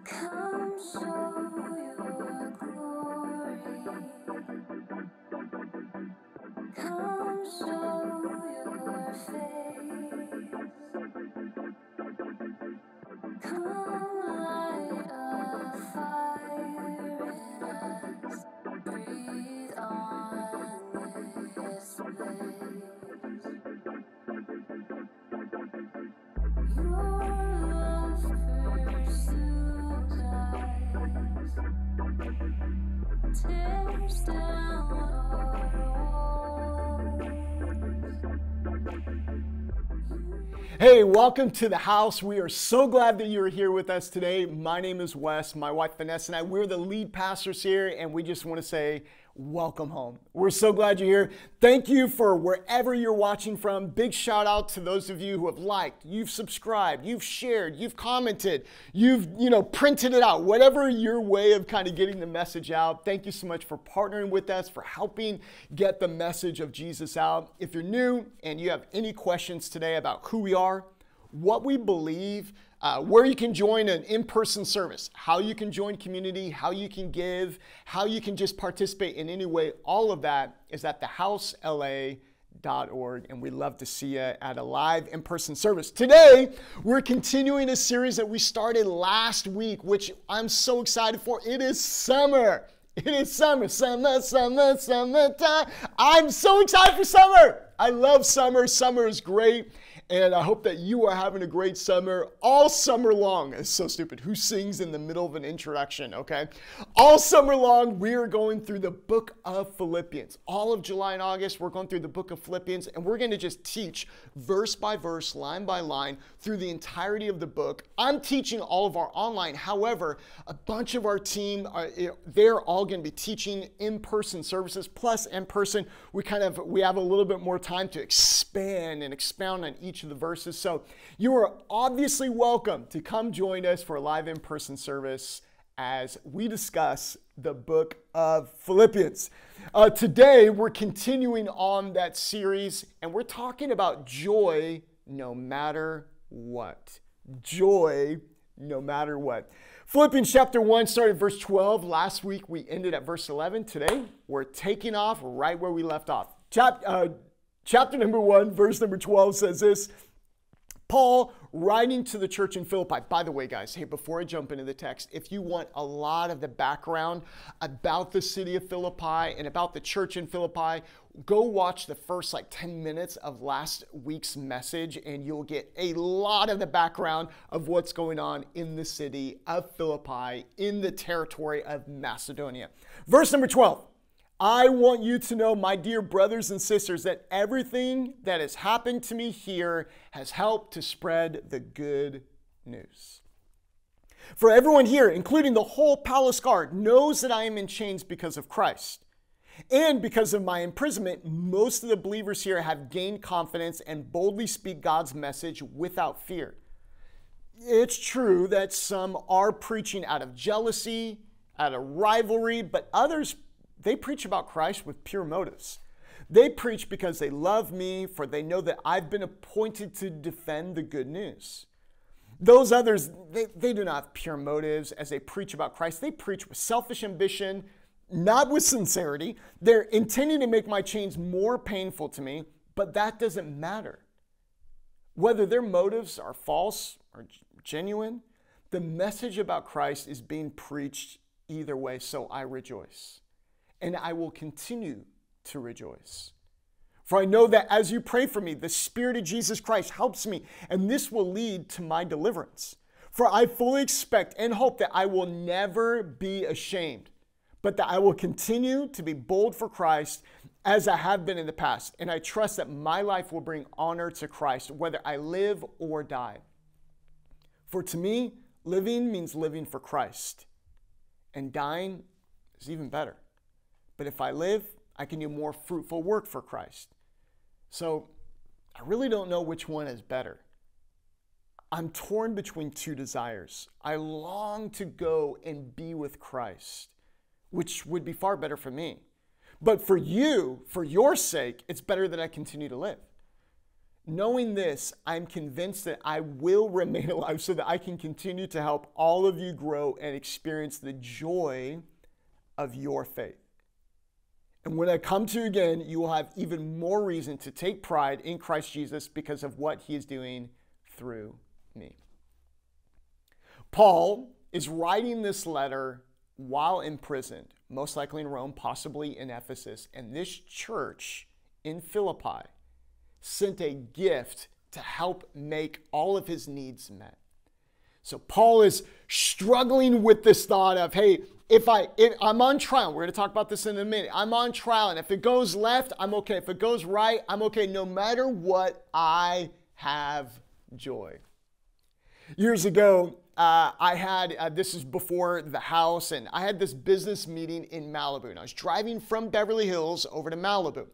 Come show your glory. Come show your face. Come light a fire in us. Breathe on this place. Your love pursues us, tears down our walls. Hey, welcome to the house. We are so glad that you're here with us today. My name is Wes. My wife Vanessa and I, we're the lead pastors here, and we just want to say welcome home. We're so glad you're here. Thank you for wherever you're watching from. Big shout out to those of you who have liked, you've subscribed, you've shared, you've commented, you've printed it out. Whatever your way of kind of getting the message out. Thank you so much for partnering with us, for helping get the message of Jesus out. If you're new and you have any questions today about who we are, what we believe, where you can join an in-person service, how you can join community, how you can give, how you can just participate in any way, all of that is at thehousela.org, and we'd love to see you at a live in-person service. Today, we're continuing a series that we started last week, which I'm so excited for. It is summer. It is summer, summertime. I'm so excited for summer. I love summer. Summer is great. And I hope that you are having a great summer all summer long. It's so stupid. Who sings in the middle of an introduction, okay? All summer long, we are going through the book of Philippians. All of July and August, we're going through the book of Philippians, and we're going to just teach verse by verse, line by line, through the entirety of the book. I'm teaching all of our online. However, a bunch of our team, they're all going to be teaching in-person services, plus in-person. We have a little bit more time to expand and expound on each of the verses. So you are obviously welcome to come join us for a live in-person service as we discuss the book of Philippians. Today, we're continuing on that series, and we're talking about joy no matter what. Joy no matter what. Philippians chapter 1 started at verse 12. Last week, we ended at verse 11. Today, we're taking off right where we left off. Chapter number 1, verse number 12 says this: Paul writing to the church in Philippi. By the way, guys, hey, before I jump into the text, if you want a lot of the background about the city of Philippi and about the church in Philippi, go watch the first 10 minutes of last week's message, and you'll get a lot of the background of what's going on in the city of Philippi, in the territory of Macedonia. Verse number 12. I want you to know, my dear brothers and sisters, that everything that has happened to me here has helped to spread the good news. For everyone here, including the whole palace guard, knows that I am in chains because of Christ. And because of my imprisonment, most of the believers here have gained confidence and boldly speak God's message without fear. It's true that some are preaching out of jealousy, out of rivalry, but others, they preach about Christ with pure motives. They preach because they love me, for they know that I've been appointed to defend the good news. Those others, they do not have pure motives as they preach about Christ. They preach with selfish ambition, not with sincerity. They're intending to make my chains more painful to me, but that doesn't matter. Whether their motives are false or genuine, the message about Christ is being preached either way, so I rejoice. And I will continue to rejoice. For I know that as you pray for me, the Spirit of Jesus Christ helps me, and this will lead to my deliverance. For I fully expect and hope that I will never be ashamed, but that I will continue to be bold for Christ as I have been in the past. And I trust that my life will bring honor to Christ, whether I live or die. For to me, living means living for Christ, and dying is even better. But if I live, I can do more fruitful work for Christ. So I really don't know which one is better. I'm torn between two desires. I long to go and be with Christ, which would be far better for me. But for you, for your sake, it's better that I continue to live. Knowing this, I'm convinced that I will remain alive so that I can continue to help all of you grow and experience the joy of your faith. And when I come to you again, you will have even more reason to take pride in Christ Jesus because of what he is doing through me. Paul is writing this letter while imprisoned, most likely in Rome, possibly in Ephesus. And this church in Philippi sent a gift to help make all of his needs met. So Paul is struggling with this thought of, hey, if I'm on trial, we're going to talk about this in a minute. I'm on trial, and if it goes left, I'm okay. If it goes right, I'm okay. No matter what, I have joy. Years ago, I had, this is before the house, and I had this business meeting in Malibu. And I was driving from Beverly Hills over to Malibu.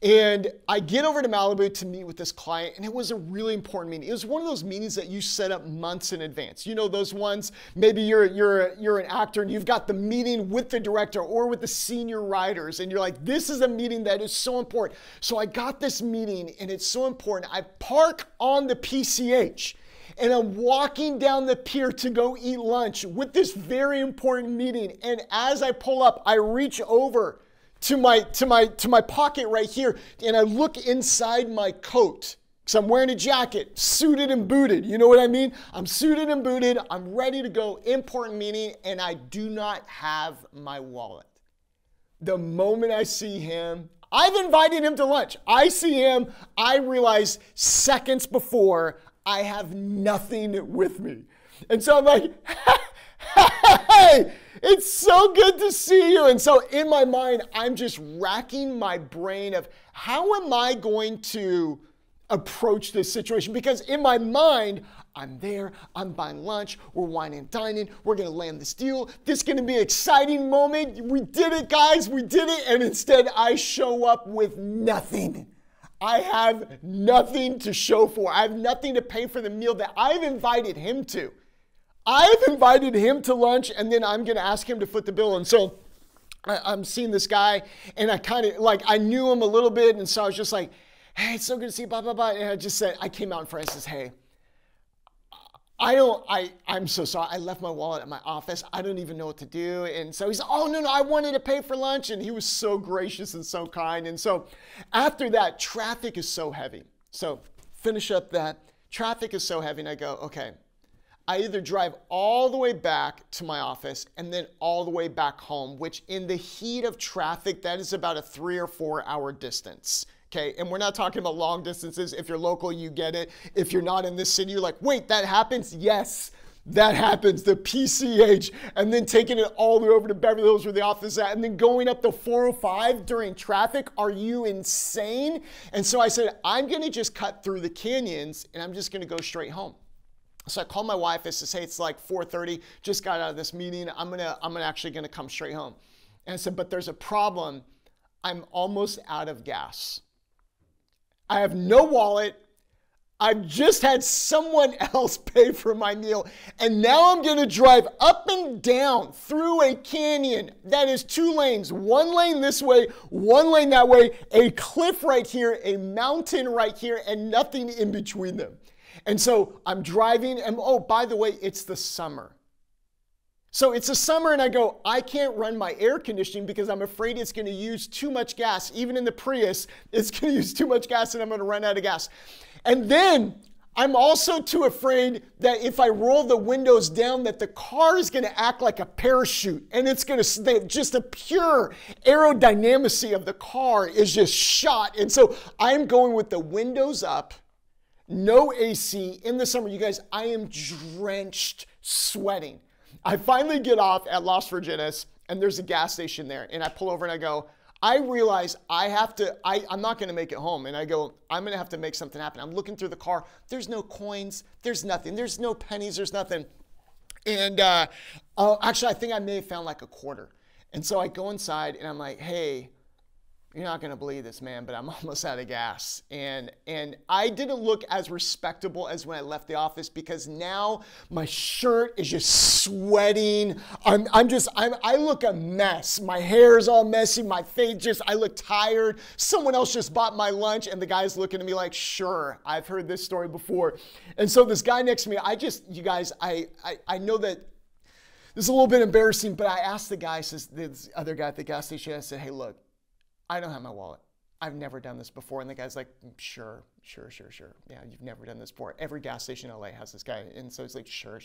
And I get over to Malibu to meet with this client, and it was a really important meeting. It was one of those meetings that you set up months in advance. You know those ones, maybe you're an actor and you've got the meeting with the director or with the senior writers, and you're like, this is a meeting that is so important. So I got this meeting, and it's so important. I park on the PCH, and I'm walking down the pier to go eat lunch with this very important meeting. And as I pull up, I reach over to my pocket right here, and I look inside my coat because I'm wearing a jacket, suited and booted. You know what I mean? I'm suited and booted. I'm ready to go. Important meeting, and I do not have my wallet. The moment I see him, I've invited him to lunch. I see him. I realize seconds before I have nothing with me, and so I'm like, hey. It's so good to see you. And so in my mind, I'm just racking my brain of how am I going to approach this situation? Because in my mind, I'm there, I'm buying lunch, we're wine and dining, we're going to land this deal. This is going to be an exciting moment. We did it, guys, we did it. And instead, I show up with nothing. I have nothing to show for. I have nothing to pay for the meal that I've invited him to. I've invited him to lunch, and then I'm going to ask him to foot the bill. And so I'm seeing this guy, and I kind of, like, I knew him a little bit, and so I was just like, hey, it's so good to see you, blah, blah, blah. And I just said, I came out in front and says, hey, I'm so sorry. I left my wallet at my office. I don't even know what to do. And so he's, oh, no, I wanted to pay for lunch. And he was so gracious and so kind. And so after that, traffic is so heavy. So finish up that. Traffic is so heavy, and I go, okay. I either drive all the way back to my office and then all the way back home, which in the heat of traffic, that is about a 3 or 4 hour distance. Okay, and we're not talking about long distances. If you're local, you get it. If you're not in this city, you're like, wait, that happens? Yes, that happens, the PCH, and then taking it all the way over to Beverly Hills where the office is at, and then going up the 405 during traffic. Are you insane? And so I said, I'm gonna just cut through the canyons and I'm just gonna go straight home. So I called my wife. I said, hey, it's like 4:30, just got out of this meeting. I'm actually gonna come straight home. And I said, but there's a problem. I'm almost out of gas. I have no wallet. I've just had someone else pay for my meal. And now I'm gonna drive up and down through a canyon that is 2 lanes, 1 lane this way, 1 lane that way, a cliff right here, a mountain right here, and nothing in between them. And so I'm driving, and oh, by the way, it's the summer. So it's the summer, and I go, I can't run my air conditioning because I'm afraid it's going to use too much gas. Even in the Prius, it's going to use too much gas, and I'm going to run out of gas. And then I'm also too afraid that if I roll the windows down, that the car is going to act like a parachute, and it's going to, just the pure aerodynamicy of the car is just shot. And so I'm going with the windows up. No AC in the summer. You guys, I am drenched, sweating. I finally get off at Las Virgenes, and there's a gas station there. And I pull over and I go, I realize I'm not going to make it home. And I go, I'm going to have to make something happen. I'm looking through the car. There's no coins. There's nothing. There's no pennies. There's nothing. And actually, I think I may have found like a quarter. And so I go inside and I'm like, hey, You're not going to believe this, man, but I'm almost out of gas. And I didn't look as respectable as when I left the office because now my shirt is just sweating. I look a mess. My hair is all messy. My face I look tired. Someone else just bought my lunch and the guy's looking at me like, sure, I've heard this story before. And so this guy next to me, you guys, I know that this is a little bit embarrassing, but I asked the guy, this other guy at the gas station, I said, hey, look, I don't have my wallet. I've never done this before. And the guy's like, sure. Yeah, you've never done this before. Every gas station in LA has this guy. And so he's like, sure.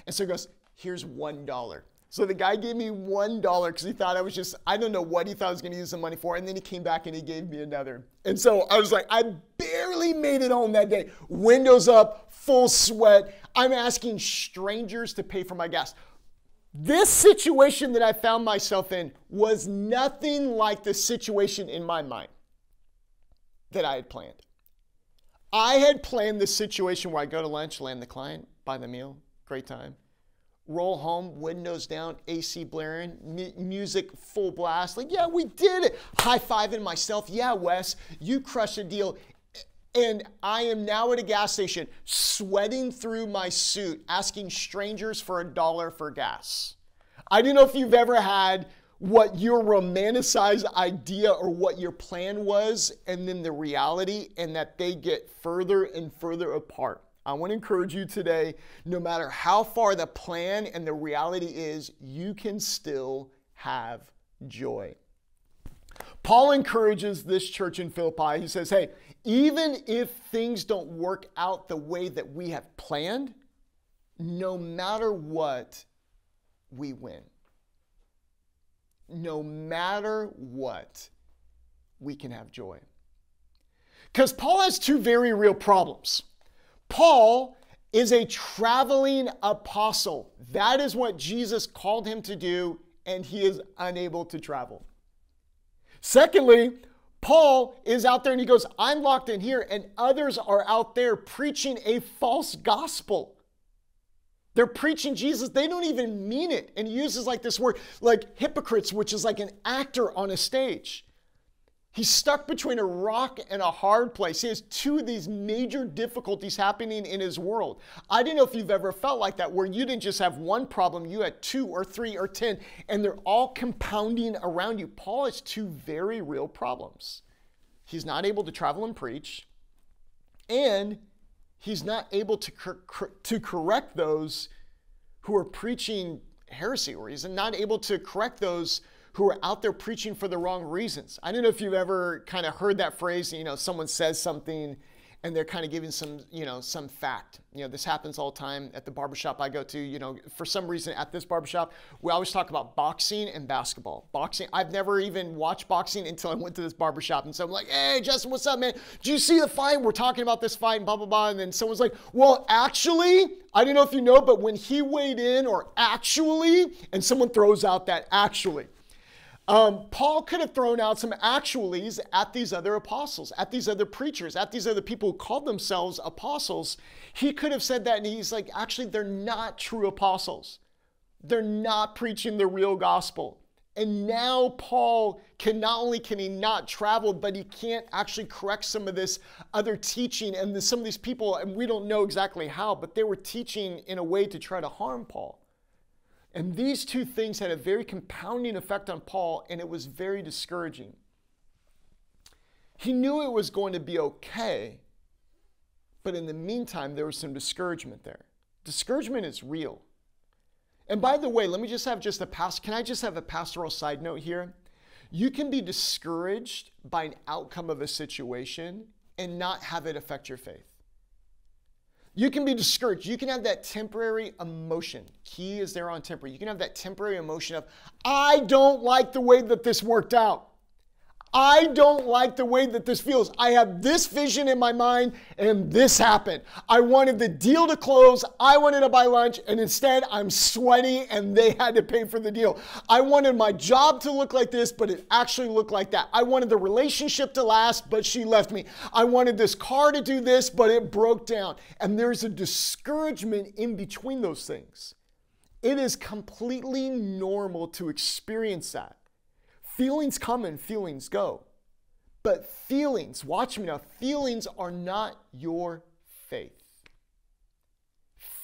And so he goes, here's $1. So the guy gave me $1 because he thought I don't know what he thought I was going to use the money for. And then he came back and he gave me another. And so I was like, I barely made it home that day. Windows up, full sweat. I'm asking strangers to pay for my gas. This situation that I found myself in was nothing like the situation in my mind that I had planned. I had planned this situation where I go to lunch, land the client, buy the meal, great time, roll home, windows down, AC blaring, music full blast. Like, yeah, we did it. High-fiving myself. Yeah, Wes, you crushed a deal. And I am now at a gas station, sweating through my suit, asking strangers for $1 for gas. I don't know if you've ever had what your romanticized idea or what your plan was, and then the reality, and that they get further and further apart. I want to encourage you today, no matter how far the plan and the reality is, you can still have joy. Paul encourages this church in Philippi. He says, hey, even if things don't work out the way that we have planned, no matter what, we win. No matter what, we can have joy. Because Paul has two very real problems. Paul is a traveling apostle. That is what Jesus called him to do, and he is unable to travel. Secondly, Paul is out there and he goes, I'm locked in here, and others are out there preaching a false gospel. They're preaching Jesus. They don't even mean it. And he uses like this word, like hypocrites, which is like an actor on a stage. He's stuck between a rock and a hard place. He has two of these major difficulties happening in his world. I don't know if you've ever felt like that, where you didn't just have one problem, you had 2 or 3 or 10, and they're all compounding around you. Paul has two very real problems. He's not able to travel and preach, and he's not able to correct those who are preaching heresy, or he's not able to correct those who are out there preaching for the wrong reasons. I don't know if you've ever kind of heard that phrase, someone says something and they're kind of giving some fact. This happens all the time at the barbershop I go to. For some reason at this barbershop, we always talk about boxing and basketball. Boxing, I've never even watched boxing until I went to this barbershop. And so I'm like, hey, Justin, what's up, man? Did you see the fight? We're talking about this fight and blah, blah, blah. And then someone's like, well, actually, I don't know if you know, but when he weighed in, or actually, and someone throws out that actually. Paul could have thrown out some actualities at these other apostles, at these other preachers, at these other people who called themselves apostles. He could have said that, and he's like, actually, they're not true apostles. They're not preaching the real gospel. And now Paul not only can he not travel, but he can't actually correct some of this other teaching. And some of these people, and we don't know exactly how, but they were teaching in a way to try to harm Paul. And these two things had a very compounding effect on Paul, and it was very discouraging. He knew it was going to be okay, but in the meantime, there was some discouragement there. Discouragement is real. And by the way, let me just have can I just have a pastoral side note here? You can be discouraged by an outcome of a situation and not have it affect your faith. You can be discouraged. You can have that temporary emotion. Key is there on temporary. You can have that temporary emotion of, I don't like the way that this worked out. I don't like the way that this feels. I have this vision in my mind and this happened. I wanted the deal to close. I wanted to buy lunch, and instead I'm sweaty and they had to pay for the deal. I wanted my job to look like this, but it actually looked like that. I wanted the relationship to last, but she left me. I wanted this car to do this, but it broke down. And there's a discouragement in between those things. It is completely normal to experience that. Feelings come and feelings go. But feelings, watch me now, feelings are not your faith.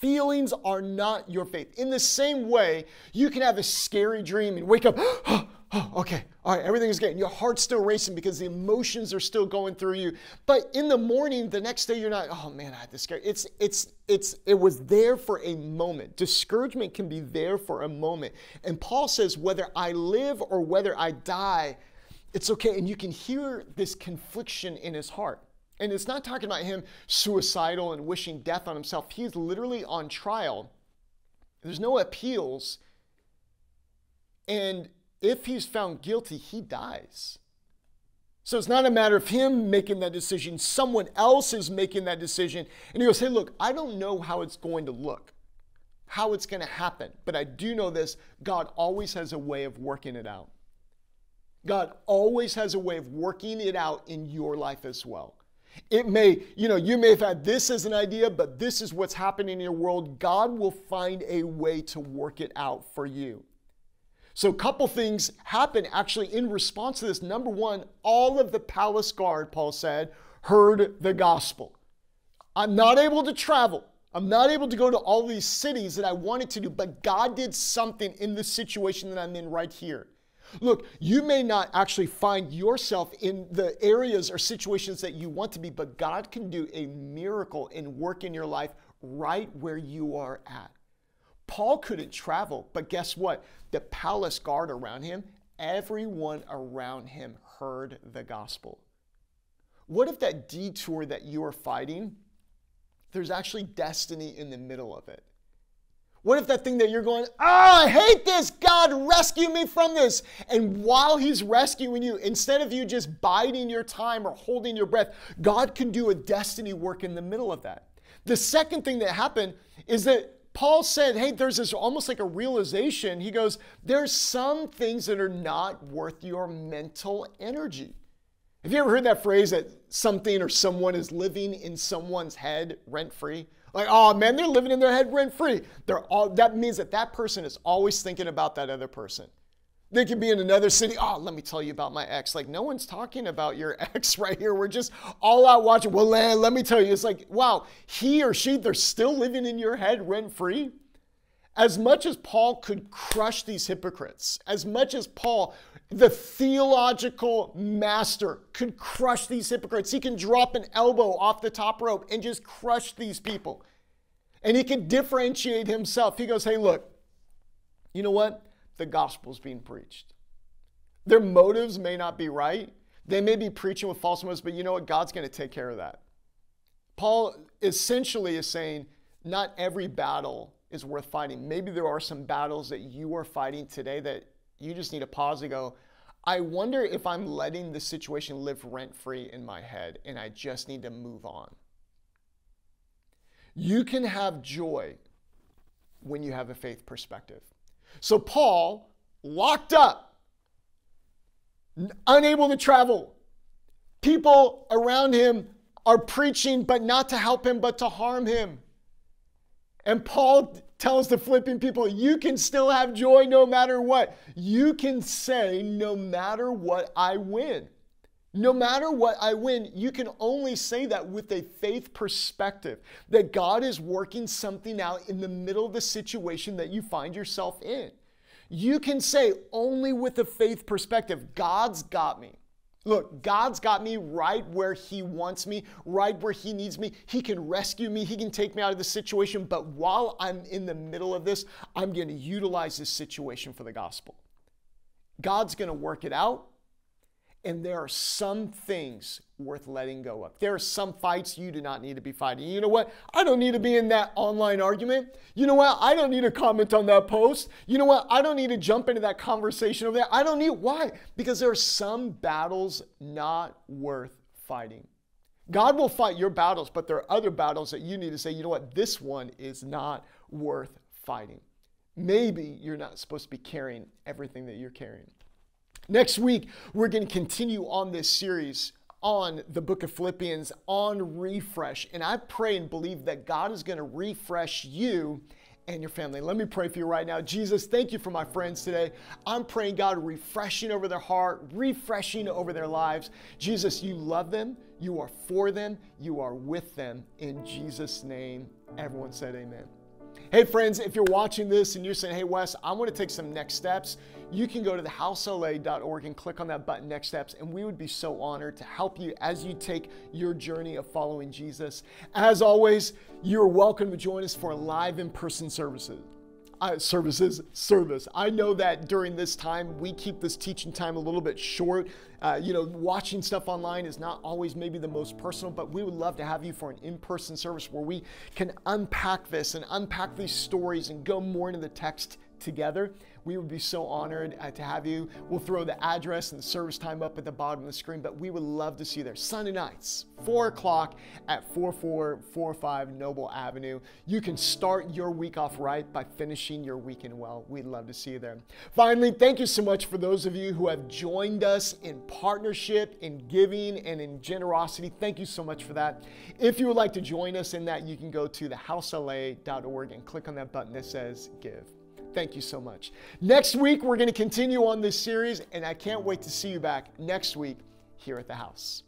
Feelings are not your faith. In the same way, you can have a scary dream and wake up, oh, okay, all right, everything is good. Your heart's still racing because the emotions are still going through you. But in the morning, the next day, you're not, oh man, I had this scary. It was there for a moment. Discouragement can be there for a moment. And Paul says, whether I live or whether I die, it's okay. And you can hear this confliction in his heart. And it's not talking about him suicidal and wishing death on himself. He's literally on trial. There's no appeals. And if he's found guilty, he dies. So it's not a matter of him making that decision. Someone else is making that decision. And he goes, hey, look, I don't know how it's going to look, how it's going to happen. But I do know this, God always has a way of working it out. God always has a way of working it out in your life as well. It may, you may have had this as an idea, but this is what's happening in your world. God will find a way to work it out for you. So a couple things happen actually in response to this. Number one, all of the palace guard, Paul said, heard the gospel. I'm not able to travel. I'm not able to go to all these cities that I wanted to do, but God did something in the situation that I'm in right here. Look, you may not actually find yourself in the areas or situations that you want to be, but God can do a miracle and work in your life right where you are at. Paul couldn't travel, but guess what? The palace guard around him, everyone around him heard the gospel. What if that detour that you are fighting, there's actually destiny in the middle of it? What if that thing that you're going, I hate this, God, rescue me from this. And while he's rescuing you, instead of you just biding your time or holding your breath, God can do a destiny work in the middle of that. The second thing that happened is that Paul said, hey, there's this almost like a realization. He goes, there's some things that are not worth your mental energy. Have you ever heard that phrase that something or someone is living in someone's head rent-free? Like, oh man, they're living in their head rent-free. That means that person is always thinking about that other person. They could be in another city. Oh, let me tell you about my ex. Like, no one's talking about your ex right here. We're just all out watching. Well, let me tell you. It's like, wow, he or she, they're still living in your head rent-free. As much as Paul could crush these hypocrites, as much as Paul, the theological master, could crush these hypocrites, he can drop an elbow off the top rope and just crush these people. And he can differentiate himself. He goes, hey, look, you know what? The gospel's being preached. Their motives may not be right. They may be preaching with false motives, but you know what? God's going to take care of that. Paul essentially is saying, not every battle is worth fighting. Maybe there are some battles that you are fighting today that you just need to pause and go, I wonder if I'm letting the situation live rent-free in my head and I just need to move on. You can have joy when you have a faith perspective. So Paul, locked up, unable to travel. People around him are preaching, but not to help him, but to harm him. And Paul tells the Philippian people, you can still have joy no matter what. You can say, no matter what, I win. No matter what I win, you can only say that with a faith perspective, that God is working something out in the middle of the situation that you find yourself in. You can say only with a faith perspective, God's got me. Look, God's got me right where he wants me, right where he needs me. He can rescue me. He can take me out of the situation. But while I'm in the middle of this, I'm going to utilize this situation for the gospel. God's going to work it out. And there are some things worth letting go of. There are some fights you do not need to be fighting. You know what? I don't need to be in that online argument. You know what? I don't need to comment on that post. You know what? I don't need to jump into that conversation over there. I don't need, why? Because there are some battles not worth fighting. God will fight your battles, but there are other battles that you need to say, you know what? This one is not worth fighting. Maybe you're not supposed to be carrying everything that you're carrying. Next week, we're going to continue on this series on the book of Philippians, on refresh. And I pray and believe that God is going to refresh you and your family. Let me pray for you right now. Jesus, thank you for my friends today. I'm praying, God, refreshing over their heart, refreshing over their lives. Jesus, you love them. You are for them. You are with them. In Jesus' name, everyone said amen. Hey friends, if you're watching this and you're saying, hey Wes, I want to take some next steps, you can go to thehousela.org and click on that button, Next Steps, and we would be so honored to help you as you take your journey of following Jesus. As always, you're welcome to join us for live in-person service. I know that during this time, we keep this teaching time a little bit short. Watching stuff online is not always maybe the most personal, but we would love to have you for an in-person service where we can unpack this and unpack these stories and go more into the text together. We would be so honored to have you. We'll throw the address and the service time up at the bottom of the screen, but we would love to see you there. Sunday nights, 4 o'clock at 4445 Noble Avenue. You can start your week off right by finishing your weekend well. We'd love to see you there. Finally, thank you so much for those of you who have joined us in partnership, in giving, and in generosity. Thank you so much for that. If you would like to join us in that, you can go to thehousela.org and click on that button that says Give. Thank you so much. Next week, we're going to continue on this series, and I can't wait to see you back next week here at the house.